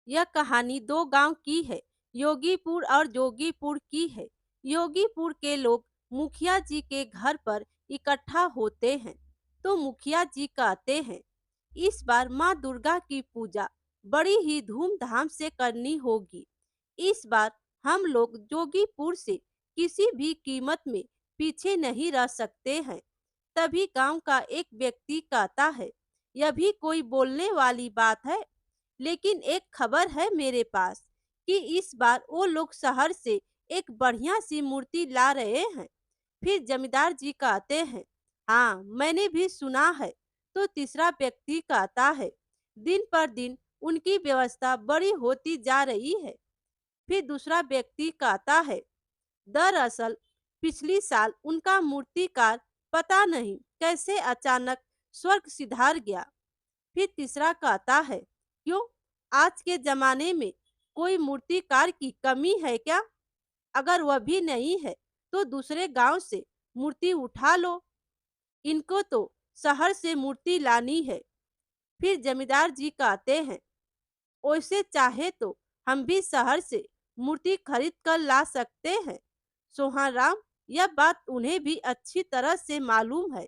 यह कहानी दो गांव की है, योगीपुर और जोगीपुर की है। योगीपुर के लोग मुखिया जी के घर पर इकट्ठा होते हैं। तो मुखिया जी कहते हैं, इस बार माँ दुर्गा की पूजा बड़ी ही धूमधाम से करनी होगी। इस बार हम लोग जोगीपुर से किसी भी कीमत में पीछे नहीं रह सकते हैं। तभी गांव का एक व्यक्ति कहता है, यह भी कोई बोलने वाली बात है, लेकिन एक खबर है मेरे पास कि इस बार वो लोग शहर से एक बढ़िया सी मूर्ति ला रहे हैं। फिर जमींदार जी कहते हैं, हाँ मैंने भी सुना है। तो तीसरा व्यक्ति कहता है, दिन पर दिन उनकी व्यवस्था बड़ी होती जा रही है। फिर दूसरा व्यक्ति कहता है, दरअसल पिछली साल उनका मूर्तिकार पता नहीं कैसे अचानक स्वर्ग सिधार गया। फिर तीसरा कहता है, क्यों, आज के जमाने में कोई मूर्तिकार की कमी है क्या? अगर वह भी नहीं है तो दूसरे गांव से मूर्ति उठा लो, इनको तो शहर से मूर्ति लानी है। फिर जमींदार जी कहते हैं, वैसे चाहे तो हम भी शहर से मूर्ति खरीद कर ला सकते हैं। सोहाराम, यह बात उन्हें भी अच्छी तरह से मालूम है।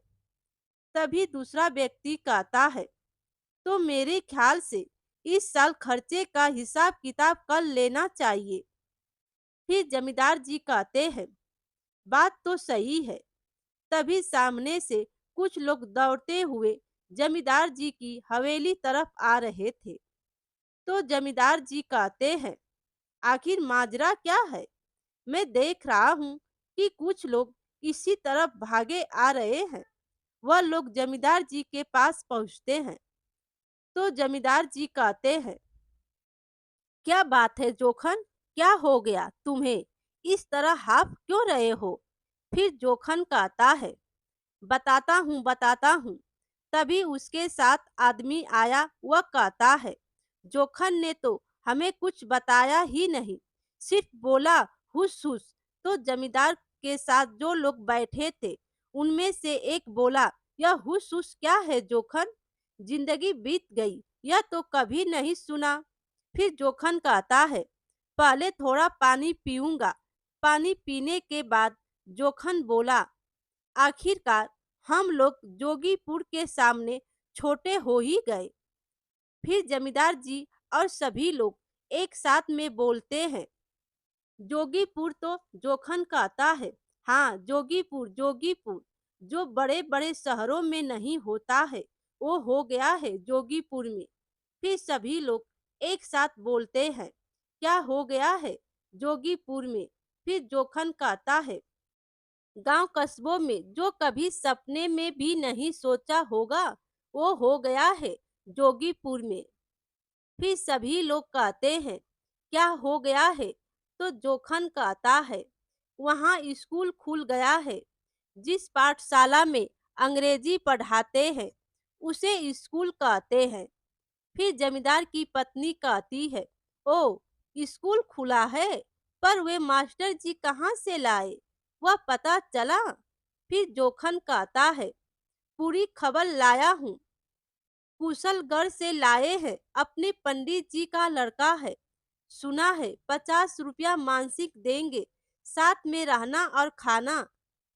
तभी दूसरा व्यक्ति कहता है, तो मेरे ख्याल से इस साल खर्चे का हिसाब किताब कर लेना चाहिए। फिर जमींदार जी कहते हैं, बात तो सही है। तभी सामने से कुछ लोग दौड़ते हुए जमींदार जी की हवेली तरफ आ रहे थे। तो जमींदार जी कहते हैं, आखिर माजरा क्या है? मैं देख रहा हूँ कि कुछ लोग इसी तरफ भागे आ रहे हैं। वह लोग जमींदार जी के पास पहुँचते हैं। तो जमींदार जी कहते हैं, क्या बात है जोखन, क्या हो गया तुम्हें? इस तरह हाफ क्यों रहे हो? फिर जोखन कहता है, बताता हूँ। तभी उसके साथ आदमी आया, वह कहता है, जोखन ने तो हमें कुछ बताया ही नहीं, सिर्फ बोला हुस हुस। तो जमींदार के साथ जो लोग बैठे थे उनमें से एक बोला, यह हुस हुस क्या है जोखन? जिंदगी बीत गई, यह तो कभी नहीं सुना। फिर जोखन कहता है, पहले थोड़ा पानी पीऊंगा। पानी पीने के बाद जोखन बोला, आखिरकार हम लोग जोगीपुर के सामने छोटे हो ही गए। फिर जमींदार जी और सभी लोग एक साथ में बोलते हैं, जोगीपुर। तो जोखन कहता है, हाँ जोगीपुर जोगीपुर, जो बड़े बड़े शहरों में नहीं होता है वो हो गया है जोगीपुर में। फिर सभी लोग एक साथ बोलते हैं, क्या हो गया है जोगीपुर में? फिर जोखन कहता है, गांव कस्बों में जो कभी सपने में भी नहीं सोचा होगा वो हो गया है जोगीपुर में। फिर सभी लोग कहते हैं, क्या हो गया है? तो जोखन कहता है, वहाँ स्कूल खुल गया है। जिस पाठशाला में अंग्रेजी पढ़ाते हैं उसे स्कूल कहते हैं। फिर जमींदार की पत्नी कहती है, ओ, स्कूल खुला है, पर वे मास्टर जी कहाँ से लाए, वह पता चला? फिर जोखन कहता है, पूरी खबर लाया हूँ, कुशलगढ़ से लाए हैं, अपने पंडित जी का लड़का है। सुना है 50 रुपया मानसिक देंगे, साथ में रहना और खाना।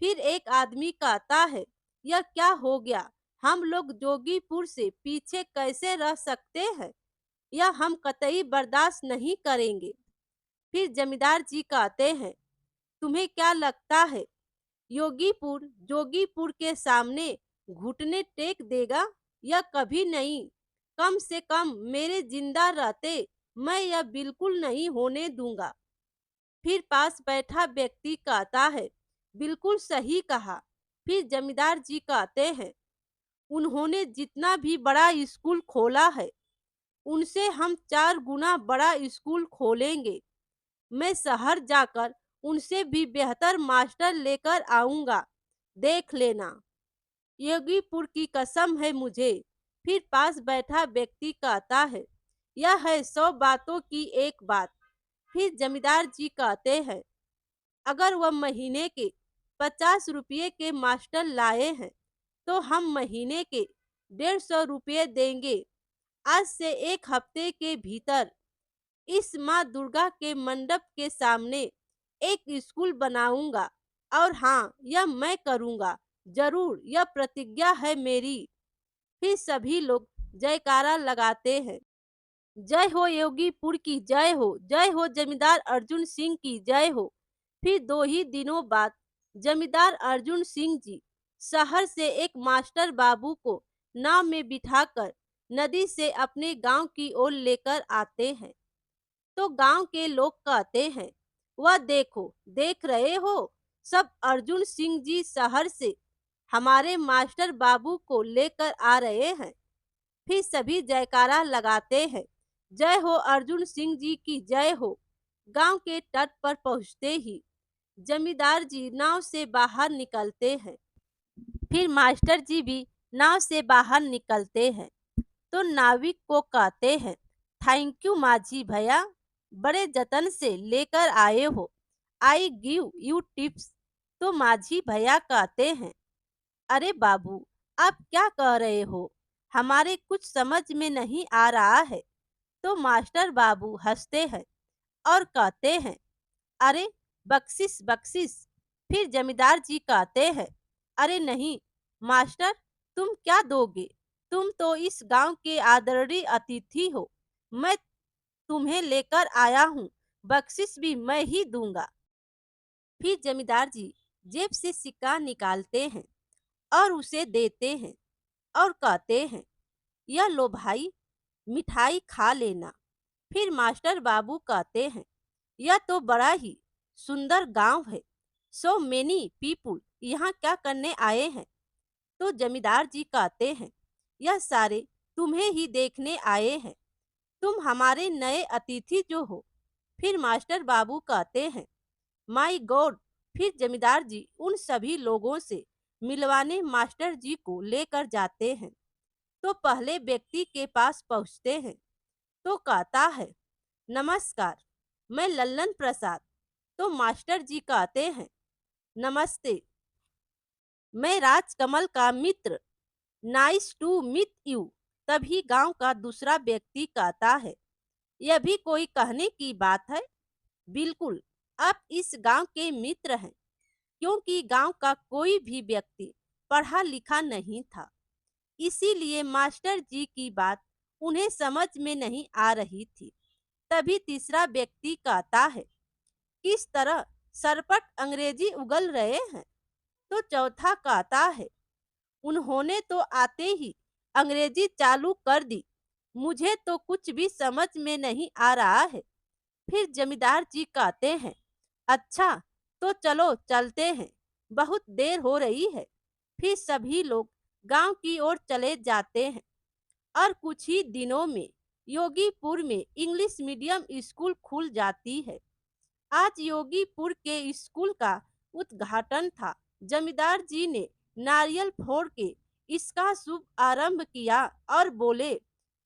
फिर एक आदमी कहता है, यह क्या हो गया, हम लोग जोगीपुर से पीछे कैसे रह सकते हैं? यह हम कतई बर्दाश्त नहीं करेंगे। फिर जमींदार जी कहते हैं, तुम्हें क्या लगता है योगीपुर जोगीपुर के सामने घुटने टेक देगा? या कभी नहीं। कम से कम मेरे जिंदा रहते मैं यह बिल्कुल नहीं होने दूंगा। फिर पास बैठा व्यक्ति कहता है, बिल्कुल सही कहा। फिर जमींदार जी कहते हैं, उन्होंने जितना भी बड़ा स्कूल खोला है उनसे हम 4 गुना बड़ा स्कूल खोलेंगे। मैं शहर जाकर उनसे भी बेहतर मास्टर लेकर आऊंगा, देख लेना। योगीपुर की कसम है मुझे। फिर पास बैठा व्यक्ति कहता है, यह है 100 बातों की एक बात। फिर जमींदार जी कहते हैं, अगर वह महीने के 50 रुपये के मास्टर लाए हैं तो हम महीने के 150 रुपये देंगे। आज से एक हफ्ते के भीतर इस माँ दुर्गा के मंडप के सामने एक स्कूल बनाऊंगा। और हाँ, यह मैं करूंगा, जरूर, यह प्रतिज्ञा है मेरी। फिर सभी लोग जयकारा लगाते हैं। जय हो योगीपुर की जय हो जमींदार अर्जुन सिंह की जय हो। फिर 2 ही दिनों बाद जमींदार अर्जुन सिंह जी शहर से एक मास्टर बाबू को नाव में बिठाकर नदी से अपने गांव की ओर लेकर आते हैं। तो गांव के लोग कहते हैं, वह देखो, देख रहे हो, सब अर्जुन सिंह जी शहर से हमारे मास्टर बाबू को लेकर आ रहे हैं। फिर सभी जयकारा लगाते हैं, जय हो अर्जुन सिंह जी की जय हो। गांव के तट पर पहुंचते ही जमींदार जी नाव से बाहर निकलते हैं। फिर मास्टर जी भी नाव से बाहर निकलते हैं। तो नाविक को कहते हैं, थैंक यू माझी भैया, बड़े जतन से लेकर आए हो। I give you tips. तो माझी भैया कहते हैं, अरे बाबू, आप क्या कह रहे हो, हमारे कुछ समझ में नहीं आ रहा है। तो मास्टर बाबू हंसते हैं और कहते हैं, अरे बख्शिश बख्शिश। फिर जमींदार जी कहते हैं, अरे नहीं मास्टर, तुम क्या दोगे, तुम तो इस गांव के आदरणीय अतिथि हो, मैं तुम्हें लेकर आया हूँ, बख्शिश भी मैं ही दूंगा। फिर जमींदार जी जेब से सिक्का निकालते हैं और उसे देते हैं और कहते हैं, यह लो भाई, मिठाई खा लेना। फिर मास्टर बाबू कहते हैं, यह तो बड़ा ही सुंदर गांव है, सो मेनी पीपुल यहाँ क्या करने आए हैं। तो जमींदार जी कहते हैं, यह सारे तुम्हें ही देखने आए हैं, तुम हमारे नए अतिथि जो हो। फिर मास्टर बाबू कहते हैं, माय गॉड। फिर जमींदार जी उन सभी लोगों से मिलवाने मास्टर जी को लेकर जाते हैं। तो पहले व्यक्ति के पास पहुंचते हैं तो कहता है, नमस्कार, मैं लल्लन प्रसाद। तो मास्टर जी कहते हैं, नमस्ते, मैं राजकमल का मित्र, नाइस टू मीट यू। तभी गांव का दूसरा व्यक्ति कहता है, यह भी कोई कहने की बात है, बिल्कुल, आप इस गांव के मित्र हैं, क्योंकि गांव का कोई भी व्यक्ति पढ़ा लिखा नहीं था, इसीलिए मास्टर जी की बात उन्हें समझ में नहीं आ रही थी। तभी तीसरा व्यक्ति कहता है, किस तरह सरपट अंग्रेजी उगल रहे हैं। तो चौथा कहता है, उन्होंने तो आते ही अंग्रेजी चालू कर दी, मुझे तो कुछ भी समझ में नहीं आ रहा है। फिर जमींदार जी कहते हैं, अच्छा, तो चलो चलते हैं, बहुत देर हो रही है। फिर सभी लोग गांव की ओर चले जाते हैं और कुछ ही दिनों में योगीपुर में इंग्लिश मीडियम स्कूल खुल जाती है। आज योगीपुर के स्कूल का उद्घाटन था। जमींदार जी ने नारियल फोड़ के इसका शुभ आरंभ किया और बोले,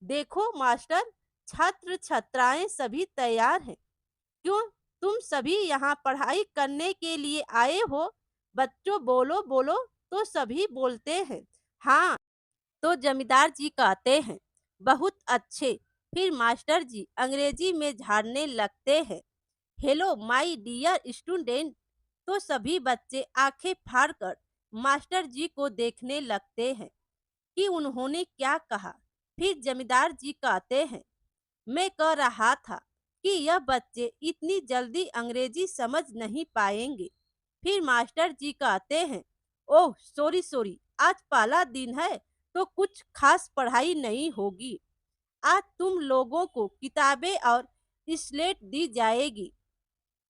देखो मास्टर, छात्र छात्राएं सभी तैयार हैं। क्यों, तुम सभी यहाँ पढ़ाई करने के लिए आए हो, बच्चों बोलो बोलो। तो सभी बोलते हैं, हाँ। तो जमींदार जी कहते हैं, बहुत अच्छे। फिर मास्टर जी अंग्रेजी में झाड़ने लगते हैं, हेलो माय डियर स्टूडेंट। तो सभी बच्चे आंखें फाड़कर मास्टर जी को देखने लगते हैं कि उन्होंने क्या कहा। फिर जमींदार जी कहते हैं, मैं कह रहा था कि यह बच्चे इतनी जल्दी अंग्रेजी समझ नहीं पाएंगे। फिर मास्टर जी कहते हैं, ओह सॉरी सॉरी, आज पहला दिन है तो कुछ खास पढ़ाई नहीं होगी। आज तुम लोगों को किताबें और स्लेट दी जाएगी।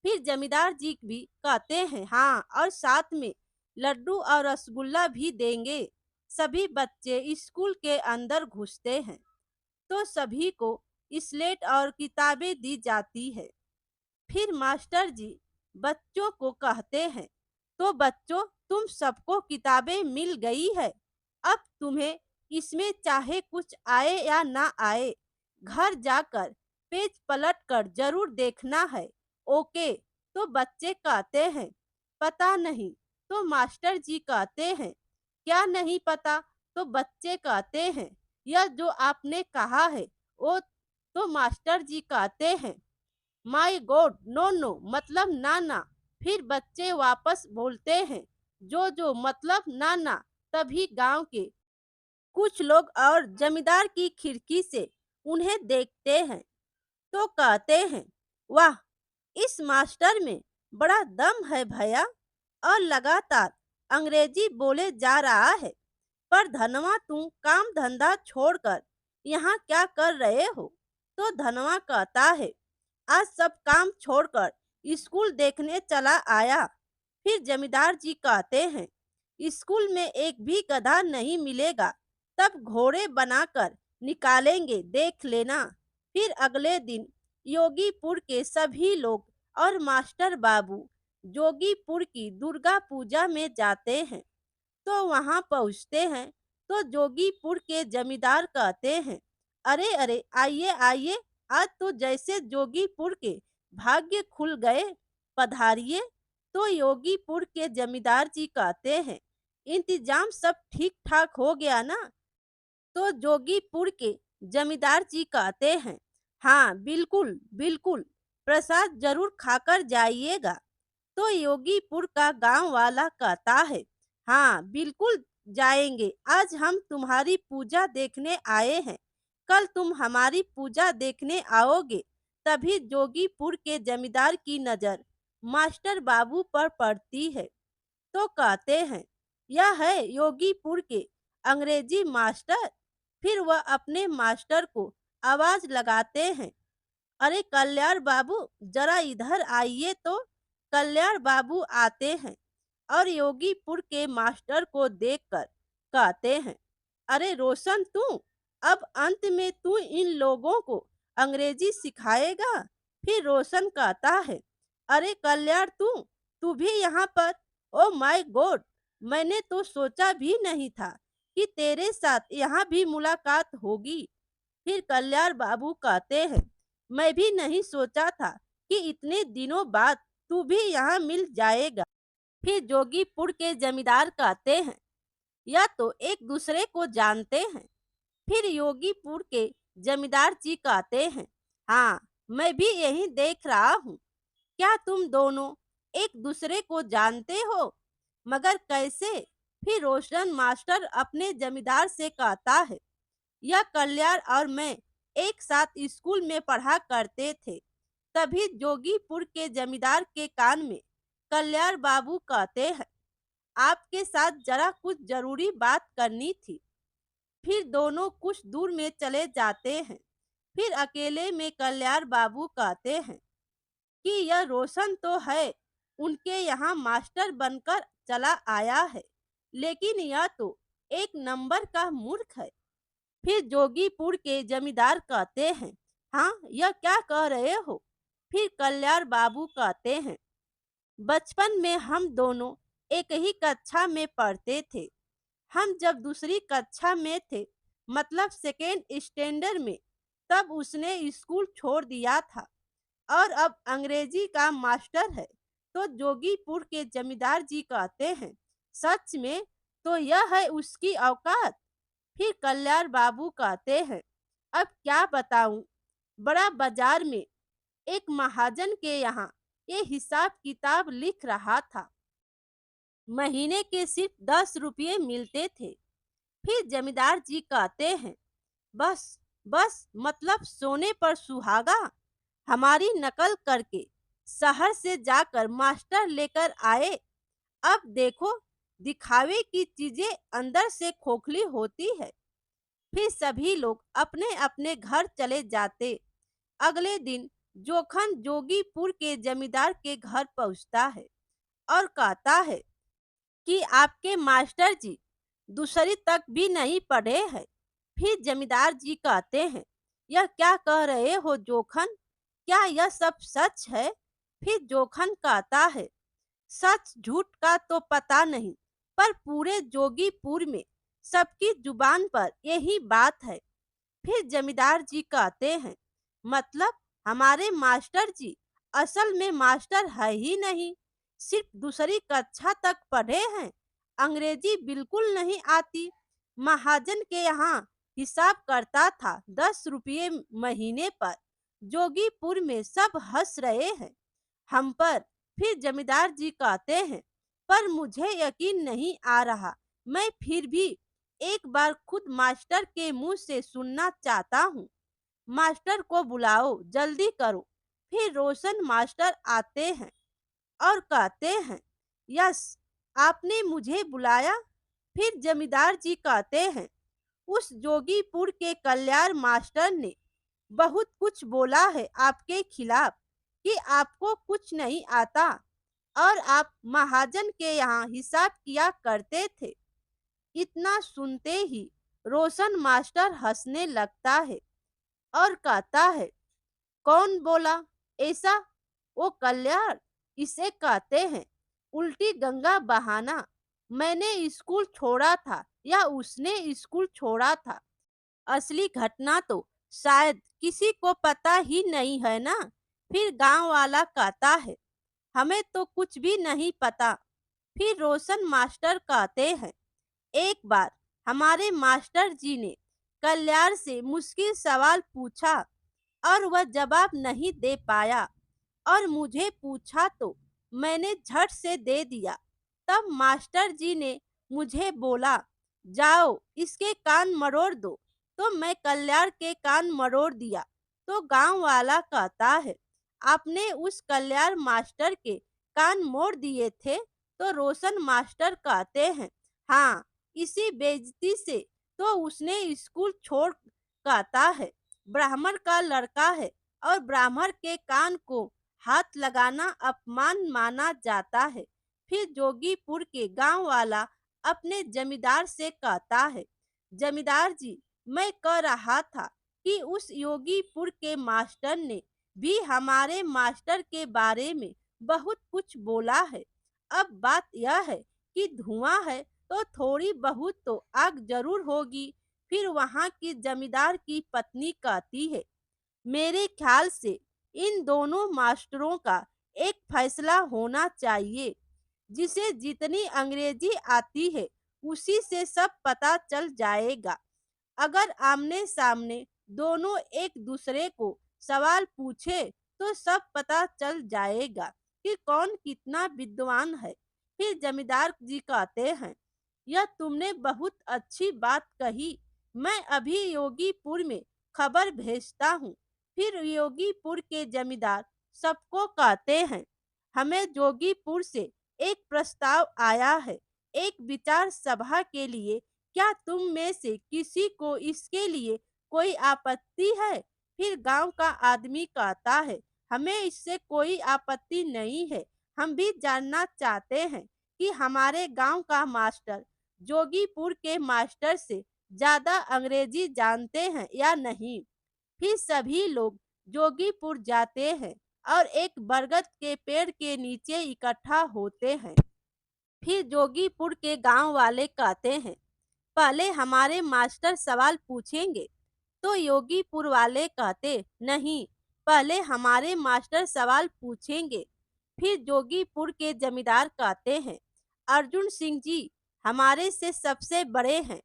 फिर जमींदार जी भी कहते हैं, हाँ, और साथ में लड्डू और रसगुल्ला भी देंगे। सभी बच्चे स्कूल के अंदर घुसते हैं तो सभी को स्लेट और किताबें दी जाती है। फिर मास्टर जी बच्चों को कहते हैं, तो बच्चों, तुम सबको किताबें मिल गई है, अब तुम्हें इसमें चाहे कुछ आए या ना आए, घर जाकर पेज पलट कर जरूर देखना है, ओके। तो बच्चे कहते हैं, पता नहीं। तो मास्टर जी कहते हैं, क्या नहीं पता। तो बच्चे कहते हैं, यह जो आपने कहा है वो तो मास्टर जी कहते हैं, माय गॉड, नो नो मतलब ना ना। फिर बच्चे वापस बोलते हैं, जो मतलब ना ना। तभी गांव के कुछ लोग और जमींदार की खिड़की से उन्हें देखते हैं तो कहते हैं, वाह, इस मास्टर में बड़ा दम है भैया। और लगातार अंग्रेजी बोले जा रहा है। पर धनवा, तुम काम धंधा छोड़कर यहाँ क्या कर रहे हो? तो धनवा कहता है, आज सब काम छोड़कर स्कूल देखने चला आया। फिर जमींदार जी कहते हैं, स्कूल में एक भी गधा नहीं मिलेगा, तब घोड़े बनाकर निकालेंगे, देख लेना। फिर अगले दिन योगीपुर के सभी लोग और मास्टर बाबू जोगीपुर की दुर्गा पूजा में जाते हैं। तो वहां पहुंचते हैं तो जोगीपुर के जमींदार कहते हैं, अरे अरे, आइए आइए, आज तो जैसे जोगीपुर के भाग्य खुल गए, पधारिए। तो योगीपुर के जमींदार जी कहते हैं, इंतजाम सब ठीक ठाक हो गया ना? तो जोगीपुर के जमींदार जी कहते हैं, हाँ बिल्कुल बिल्कुल, प्रसाद जरूर खाकर जाइएगा। तो योगीपुर का गांव वाला कहता है, हाँ बिल्कुल जाएंगे, आज हम तुम्हारी पूजा देखने आए हैं, कल तुम हमारी पूजा देखने आओगे। तभी जोगीपुर के जमींदार की नजर मास्टर बाबू पर पड़ती है तो कहते हैं, यह है योगीपुर के अंग्रेजी मास्टर। फिर वह अपने मास्टर को आवाज लगाते हैं, अरे कल्याण बाबू, जरा इधर आइए। तो कल्याण बाबू आते हैं और योगीपुर के मास्टर को देखकर कहते हैं, अरे रोशन, तू अब अंत में तू इन लोगों को अंग्रेजी सिखाएगा? फिर रोशन कहता है, अरे कल्याण, तू भी यहाँ पर? ओ माय गॉड, मैंने तो सोचा भी नहीं था कि तेरे साथ यहाँ भी मुलाकात होगी। फिर कल्याण बाबू कहते हैं, मैं भी नहीं सोचा था कि इतने दिनों बाद तू भी यहाँ मिल जाएगा। फिर जोगीपुर के जमींदार कहते हैं, या तो एक दूसरे को जानते हैं। फिर योगीपुर के जमींदार जी कहते हैं, हाँ, मैं भी यही देख रहा हूँ। क्या तुम दोनों एक दूसरे को जानते हो? मगर कैसे? फिर रोशन मास्टर अपने जमींदार से कहता है, यह कल्याण और मैं एक साथ स्कूल में पढ़ा करते थे। तभी जोगीपुर के जमींदार के कान में कल्याण बाबू कहते हैं, आपके साथ जरा कुछ जरूरी बात करनी थी। फिर दोनों कुछ दूर में चले जाते हैं। फिर अकेले में कल्याण बाबू कहते हैं कि यह रोशन तो है, उनके यहाँ मास्टर बनकर चला आया है, लेकिन यह तो एक नंबर का मूर्ख है। फिर जोगीपुर के जमींदार कहते हैं, हाँ, यह क्या कह रहे हो? फिर कल्याण बाबू कहते हैं, बचपन में हम दोनों एक ही कक्षा में पढ़ते थे। हम जब दूसरी कक्षा में थे, मतलब सेकेंड स्टैंडर्ड में, तब उसने स्कूल छोड़ दिया था और अब अंग्रेजी का मास्टर है। तो जोगीपुर के जमींदार जी कहते हैं, सच में? तो यह है उसकी औकात? फिर कल्याण बाबू कहते हैं, अब क्या बताऊं, बड़ा बाजार में एक महाजन के यहाँ ये हिसाब किताब लिख रहा था, महीने के सिर्फ 10 रुपये मिलते थे। फिर जमींदार जी कहते हैं, बस बस मतलब सोने पर सुहागा। हमारी नकल करके शहर से जाकर मास्टर लेकर आए। अब देखो, दिखावे की चीजें अंदर से खोखली होती है। फिर सभी लोग अपने अपने घर चले जाते। अगले दिन जोखन जोगीपुर के जमींदार के घर पहुंचता है और कहता है कि आपके मास्टर जी दूसरी तक भी नहीं पढ़े हैं। फिर जमींदार जी कहते हैं, यह क्या कह रहे हो जोखन? क्या यह सब सच है? फिर जोखन कहता है, सच झूठ का तो पता नहीं, पर पूरे जोगीपुर में सबकी जुबान पर यही बात है। फिर जमींदार जी कहते हैं, मतलब हमारे मास्टर जी असल में मास्टर है ही नहीं, सिर्फ दूसरी कक्षा तक पढ़े हैं, अंग्रेजी बिल्कुल नहीं आती। महाजन के यहाँ हिसाब करता था 10 रुपये महीने पर। जोगीपुर में सब हंस रहे हैं हम पर। फिर जमींदार जी कहते हैं, पर मुझे यकीन नहीं आ रहा। मैं फिर भी एक बार खुद मास्टर के मुंह से सुनना चाहता हूँ। मास्टर को बुलाओ, जल्दी करो। फिर रोशन मास्टर आते हैं और कहते हैं, यस, आपने मुझे बुलाया। फिर जमींदार जी कहते हैं, उस जोगीपुर के कल्याण मास्टर ने बहुत कुछ बोला है आपके खिलाफ कि आपको कुछ नहीं आता और आप महाजन के यहाँ हिसाब किया करते थे। इतना सुनते ही रोशन मास्टर हंसने लगता है और कहता है, कौन बोला ऐसा? वो कल्याण, इसे कहते हैं उल्टी गंगा बहाना। मैंने स्कूल छोड़ा था या उसने स्कूल छोड़ा था? असली घटना तो शायद किसी को पता ही नहीं है ना। फिर गांव वाला कहता है, हमें तो कुछ भी नहीं पता। फिर रोशन मास्टर कहते हैं, एक बार हमारे मास्टर जी ने कल्याण से मुश्किल सवाल पूछा और वह जवाब नहीं दे पाया और मुझे पूछा तो मैंने झट से दे दिया। तब मास्टर जी ने मुझे बोला, जाओ इसके कान मरोड़ दो। तो मैं कल्याण के कान मरोड़ दिया। तो गांव वाला कहता है, आपने उस कल्याण मास्टर के कान मोड़ दिए थे? तो रोशन मास्टर कहते हैं, हाँ, इसी बेइज्जती से तो उसने स्कूल छोड़। कहता है, ब्राह्मण का लड़का है और ब्राह्मण के कान को हाथ लगाना अपमान माना जाता है। फिर जोगीपुर के गांव वाला अपने जमींदार से कहता है, जमींदार जी, मैं कह रहा था कि उस योगीपुर के मास्टर ने भी हमारे मास्टर के बारे में बहुत कुछ बोला है। अब बात यह है कि धुआं है तो थोड़ी बहुत तो आग जरूर होगी। फिर वहां की जमींदार की पत्नी कहती है, मेरे ख्याल से इन दोनों मास्टरों का एक फैसला होना चाहिए। जिसे जितनी अंग्रेजी आती है उसी से सब पता चल जाएगा। अगर आमने सामने दोनों एक दूसरे को सवाल पूछे तो सब पता चल जाएगा कि कौन कितना विद्वान है। फिर जमींदार जी कहते हैं, यह तुमने बहुत अच्छी बात कही। मैं अभी योगीपुर में खबर भेजता हूँ। फिर योगीपुर के जमींदार सबको कहते हैं, हमें जोगीपुर से एक प्रस्ताव आया है, एक विचार सभा के लिए। क्या तुम में से किसी को इसके लिए कोई आपत्ति है? फिर गांव का आदमी कहता है, हमें इससे कोई आपत्ति नहीं है। हम भी जानना चाहते हैं कि हमारे गांव का मास्टर जोगीपुर के मास्टर से ज्यादा अंग्रेजी जानते हैं या नहीं। फिर सभी लोग जोगीपुर जाते हैं और एक बरगद के पेड़ के नीचे इकट्ठा होते हैं। फिर जोगीपुर के गांव वाले कहते हैं, पहले हमारे मास्टर सवाल पूछेंगे। तो योगीपुर वाले कहते, नहीं, पहले हमारे मास्टर सवाल पूछेंगे। फिर जोगीपुर के जमींदार कहते हैं, अर्जुन सिंह जी हमारे से सबसे बड़े हैं,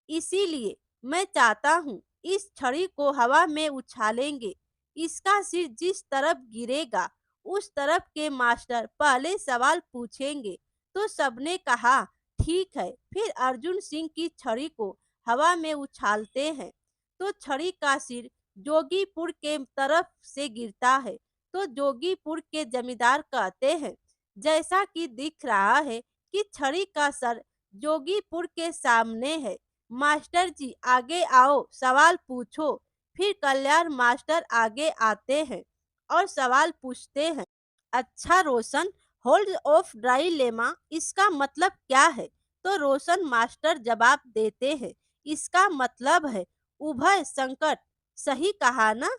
इसीलिए मैं चाहता हूँ इस छड़ी को हवा में उछालेंगे। इसका सिर जिस तरफ गिरेगा उस तरफ के मास्टर पहले सवाल पूछेंगे। तो सबने कहा, ठीक है। फिर अर्जुन सिंह की छड़ी को हवा में उछालते हैं तो छड़ी का सिर जोगीपुर के तरफ से गिरता है। तो जोगीपुर के जमींदार कहते हैं, जैसा कि दिख रहा है कि छड़ी का सर जोगीपुर के सामने है। मास्टर जी आगे आओ, सवाल पूछो। फिर कल्याण मास्टर आगे आते हैं और सवाल पूछते हैं, अच्छा रोशन, होल्ड ऑफ ड्राई लेमा इसका मतलब क्या है? तो रोशन मास्टर जवाब देते हैं, इसका मतलब है उभय संकट। सही कहा ना?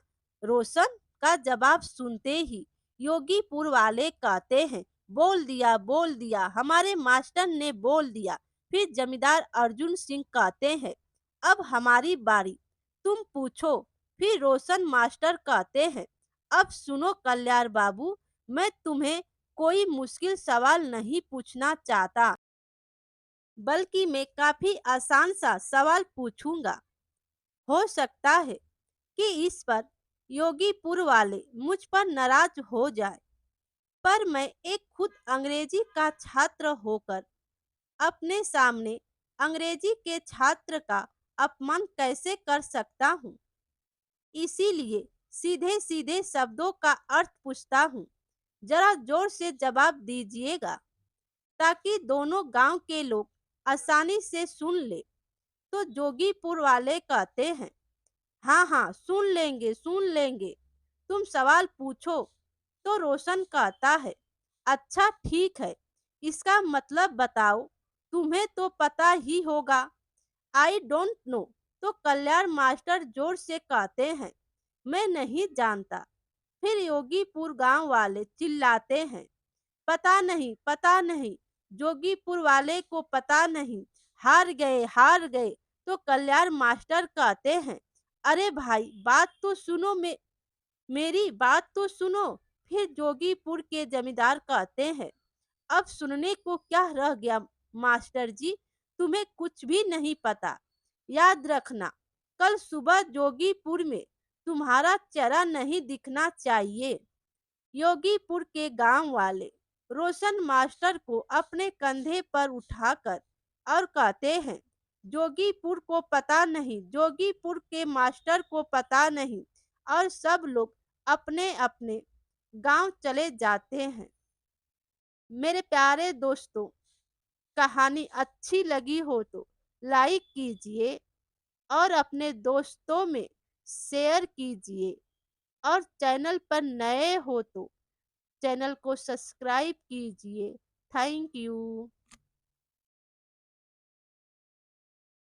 रोशन का जवाब सुनते ही योगीपुर वाले कहते हैं, बोल दिया, हमारे मास्टर ने बोल दिया। फिर जमींदार अर्जुन सिंह कहते हैं, अब हमारी बारी, तुम पूछो। फिर रोशन मास्टर कहते हैं, अब सुनो कल्याण बाबू, मैं तुम्हें कोई मुश्किल सवाल नहीं पूछना चाहता, बल्कि मैं काफी आसान सा सवाल पूछूंगा। हो सकता है कि इस पर योगीपुर वाले मुझ पर नाराज हो जाए, पर मैं एक खुद अंग्रेजी का छात्र होकर अपने सामने अंग्रेजी के छात्र का अपमान कैसे कर सकता हूँ। इसीलिए सीधे सीधे शब्दों का अर्थ पूछता हूँ। जरा जोर से जवाब दीजिएगा, ताकि दोनों गांव के लोग आसानी से सुन ले। तो जोगीपुर वाले कहते हैं, हाँ हाँ, सुन लेंगे, तुम सवाल पूछो। तो रोशन कहता है, अच्छा ठीक है, इसका मतलब बताओ, तुम्हें तो पता ही होगा। I don't know. तो कल्याण मास्टर जोर से कहते हैं, मैं नहीं जानता। फिर योगीपुर गांव वाले चिल्लाते हैं, पता नहीं, जोगीपुर वाले को पता नहीं, हार गए। तो कल्याण मास्टर कहते हैं, अरे भाई बात तो सुनो, मेरी बात तो सुनो। फिर जोगीपुर के जमींदार कहते हैं, अब सुनने को क्या रह गया मास्टर जी, तुम्हें कुछ भी नहीं पता। याद रखना, कल सुबह जोगीपुर में तुम्हारा चेहरा नहीं दिखना चाहिए। योगीपुर के गांव वाले रोशन मास्टर को अपने कंधे पर उठाकर और कहते हैं, जोगीपुर को पता नहीं, जोगीपुर के मास्टर को पता नहीं। और सब लोग अपने अपने गांव चले जाते हैं। मेरे प्यारे दोस्तों, कहानी अच्छी लगी हो तो लाइक कीजिए और अपने दोस्तों में शेयर कीजिए, और चैनल पर नए हो तो चैनल को सब्सक्राइब कीजिए। Thank you.